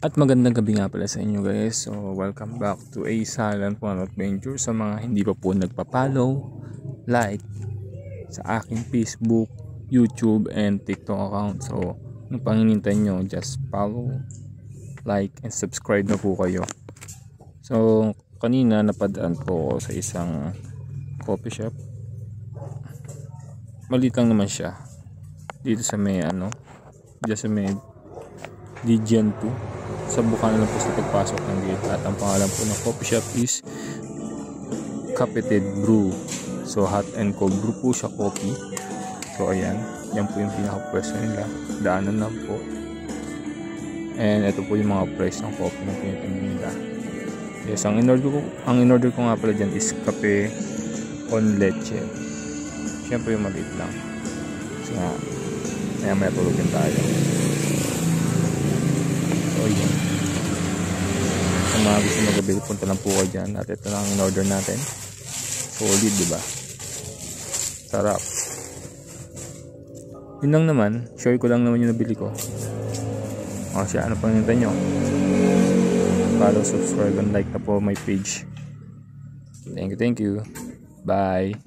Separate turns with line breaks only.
At magandang gabi nga pala sa inyo guys. So welcome back to A Silent One Adventure. Sa mga hindi pa po nagpa-follow, like sa aking Facebook, YouTube and TikTok account. So ano pang hinintay nyo, just follow, like and subscribe na po kayo. So kanina napadaan po ako sa isang coffee shop. Maliit lang naman siya. Dito sa may dito sa may Dijan 2. Sabukan na lang po sa pagpasok ng gate. At ang pangalan po ng coffee shop is Capited Brew. So hot and cold brew po siya, coffee. So ayan, yan po yung pinaka-pwesto nila. Daanan lang po. And ito po yung mga price ng coffee na tinitingnan nila. Yes, ang in-order ko nga pala dyan is kape con leche. Siyempre yung maliit lang. So nga, may tulogin tayo. So yun, sa mga gusto magabili, punta lang po kayo dyan. At ito lang ang in-order natin. Solid, diba? Sarap. Yun lang naman, share ko lang naman yung nabili ko. O siya, ano pang hinintay nyo? Follow, subscribe and like na po my page. Thank you. Bye.